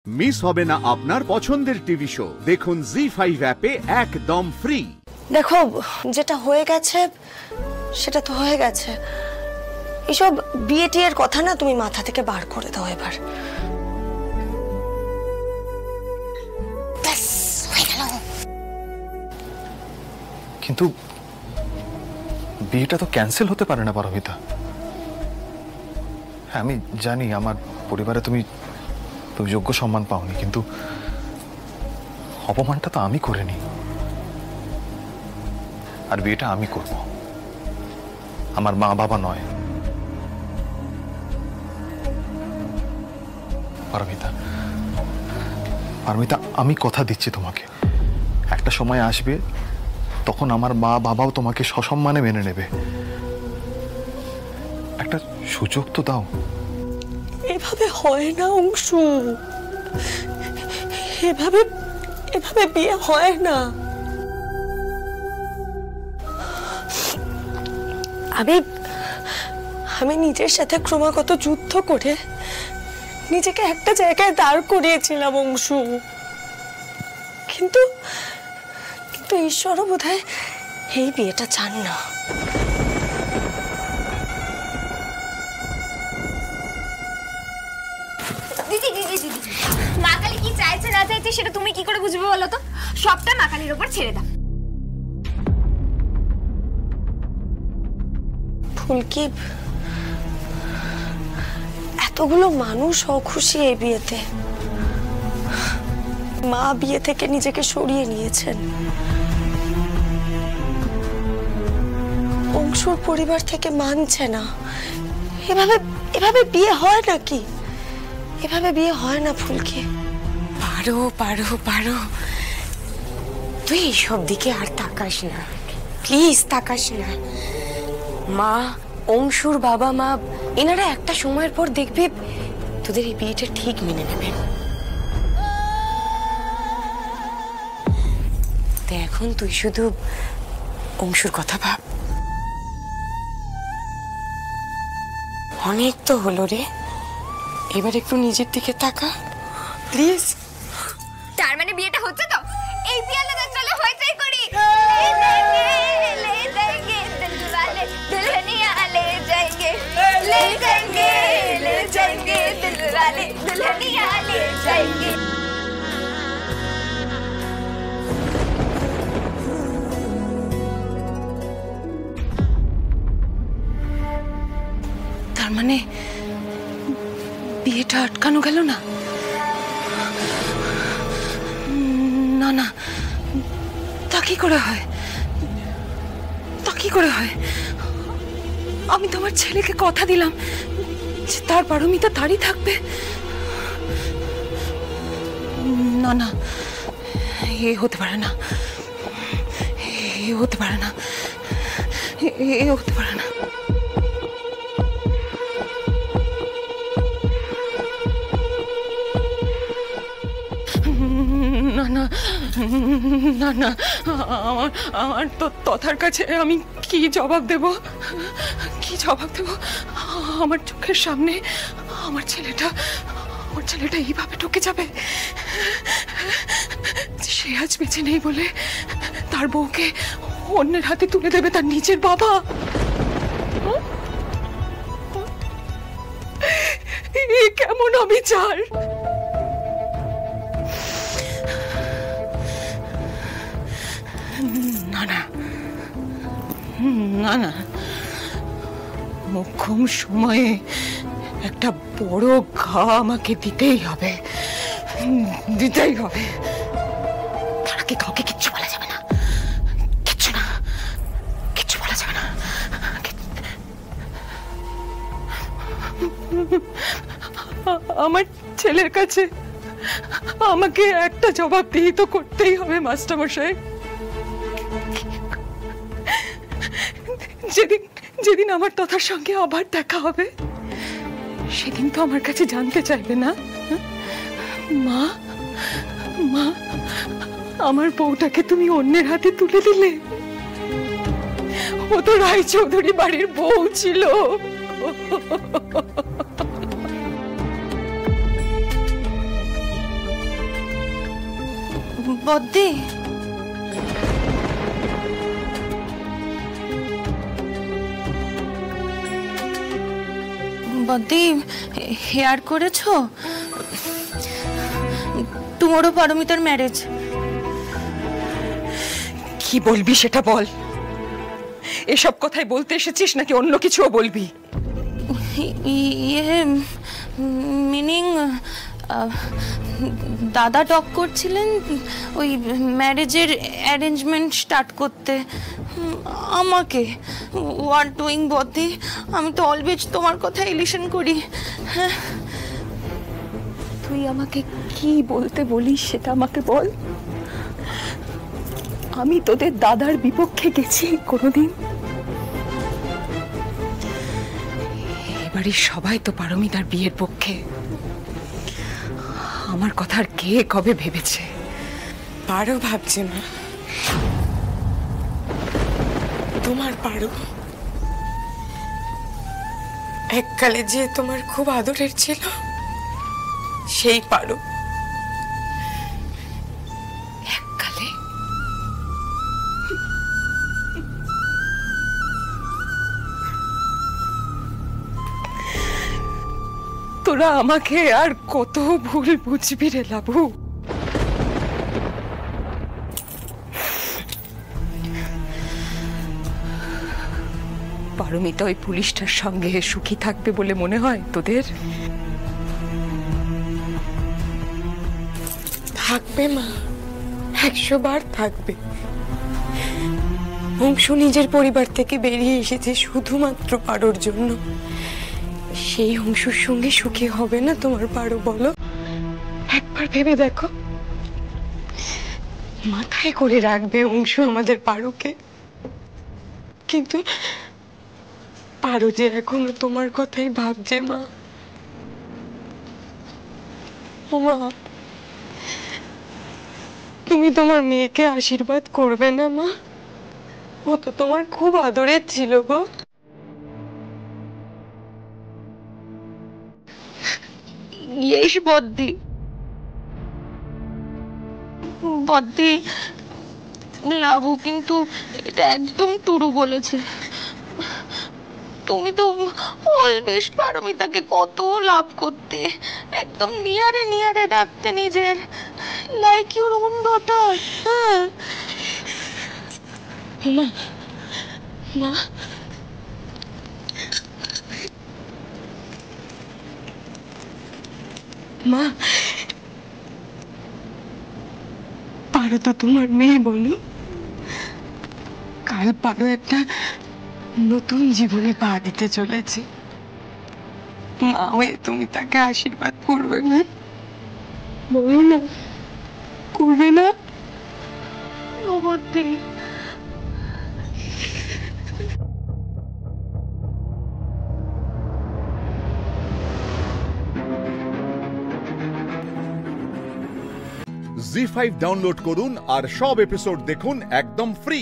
Miss হবে না আপনার পছন্দের টিভি শো। দেখুন জি5 অ্যাপে একদম ফ্রি। দেখো, যেটা হয়ে গেছে সেটা তো হয়ে গেছে। এসব বিয়ে টিয়ের কথা না তুমি মাথা থেকে বার করে দাও এবার। কিন্তু বিয়েটা তো ক্যান্সেল হতে পারে না পারমিতা। হ্যাঁ, আমি জানি আমার পরিবারে তুমি যোগ্য সম্মান পাওনি, কিন্তু অপমানটা তো আমি করিনি। আর বিয়েটা আমি করব, আমার মা বাবা নয়। পারমিতা, আমি কথা দিচ্ছি তোমাকে, একটা সময় আসবে তখন আমার মা বাবাও তোমাকে সসম্মানে মেনে নেবে। একটা সুযোগ তো দাও। এভাবে হয় না অংশু, এভাবে বিয়ে হয় না। আমি নিজের সাথে ক্রমাগত যুদ্ধ করে নিজেকে একটা জায়গায় দাঁড় করিয়েছিলাম অংশু, কিন্তু ঈশ্বরও বোধহয় এই বিয়েটা চান না। মা কালী কি চাইছে না চাইছে সেটা তুমি কি করে বুঝবে বলো তো? সবটা মা কালীর উপর ছেড়ে দাও। ফুলকি, এতগুলো মানুষ অখুশি এই বিয়েতে। মা বিয়ে থেকে নিজেকে সরিয়ে নিয়েছেন। অংশুর পরিবার থেকে মানছে না। এভাবে বিয়ে হয় নাকি? এভাবে বিয়ে হয় না ফুলকি। পারো তুই এইসব দিকে আর তাকাস না, প্লিজ তাকাস না। মা, অংশুর বাবা মা এনারা একটা সময়ের পর দেখবে তোদের এই বিয়েটা ঠিক মেনে নেবেন। তো এখন তুই শুধু অংশুর কথা ভাব। অনেক তো হলো রে, এবার একটু নিজের দিকে তাকা প্লিজ। তার মানে বিয়েটা হচ্ছে তো? এই বিয়ে না চলে হইতেই করি। তার মানে বিয়েটা আটকানো গেল না? না, তা কি করে হয়? আমি তোমার ছেলেকে কথা দিলাম যে তার পারমিতা তারই থাকবে। না, এ হতে পারে না। না, আমার তো তথার কাছে আমি কি জবাব দেব? আমার চোখের সামনে আমার ছেলেটা এইভাবে ঢুকে যাবে। সে আজ বেঁচে নেই বলে তার বউকে অন্যের হাতে তুলে দেবে তার নিজের বাবা। কেমন অবিচার! না, মোক্ষম সময়ে একটা বড় ঘা আমাকে দিতেই হবে। তার আগে কাউকে কিচ্ছু বলা যাবে না, কিচ্ছু বলা যাবে না। আমার ছেলের কাছে আমাকে একটা জবাবদিহি তো করতেই হবে মাস্টারমশাই। যেদিন আমার তথার সঙ্গে আবার দেখা হবে সেদিন তো আমার কাছে জানতে চাইবে না? মা, আমার বউটাকে তুমি অন্যের হাতে তুলে দিলে। ও তো রায়চৌধুরী বাড়ির বউ ছিল। বদ্দি, বদ্দি হেয়ার করেছো? টুমরো পারমিতার ম্যারেজ। কি বলবি সেটা বল। এসব কথাই বলতে এসেছিস নাকি অন্য কিছুও বলবি? ইয়ে মিনিং দাদা টক করছিলেন ওই ম্যারেজের অ্যারেঞ্জমেন্ট স্টার্ট করতে আমাকে। হোয়াট ডুইং বদ্দি, আমি তো অলওয়েজ তোমার কথাই লিসেন করি। হ্যাঁ, তুই আমাকে কি বলতে বলিস সেটা আমাকে বল। আমি তোদের দাদার বিপক্ষে গেছি কোনোদিন? এবারে সবাই তো পারমিতার বিয়ের পক্ষে। আমার কথা আর কে কবে ভেবেছে? পারো ভাবছে না, তোমার পারো এককালে যে তোমার খুব আদরের ছিল, সেই পারো এককালে। তোরা আমাকে আর কত ভুল বুঝবি রে লাবু? পারমিতা ওই পুলিশটার সঙ্গে সুখী থাকবে বলে মনে হয় তোদের? থাকবে মা, 100 বার থাকবে। অংশু নিজের পরিবার থেকে বেরিয়ে এসেছে শুধুমাত্র পারোর জন্য। সেই অংশুর সঙ্গে সুখী হবে না তোমার পারো বলো? একবার ভেবে দেখো। মাথায় করে রাখবে অংশু আমাদের পারোকে, কিন্তু পারো যে এখনো তোমার কথাই ভাবছে মা। মা, তুমি তোমার মেয়েকে আশীর্বাদ করবে না মা? ও তো তোমার খুব আদরের ছিল গো। ইয়েস বদ্দি, বদ্দি লাবু কিন্তু এটা একদম তুরু বলেছে। তুমি তো অলওয়েজ পারমিতাকে কত লাভ করতে, একদম নিয়ারে নিয়ারে রাখতে নিজের, লাইক ইউর ওন ডটার। হ্যাঁ মা, মা, মা, পারো তো তোমার মেয়ে বলো। কাল পারো একটা নতুন জীবনে পা দিতে চলেছে। মা হয়ে তুমি তাকে আশীর্বাদ করবে না? বলো না, করবে না? বদ্দি জি5 ডাউনলোড করুন আর সব এপিসোড দেখুন একদম ফ্রি।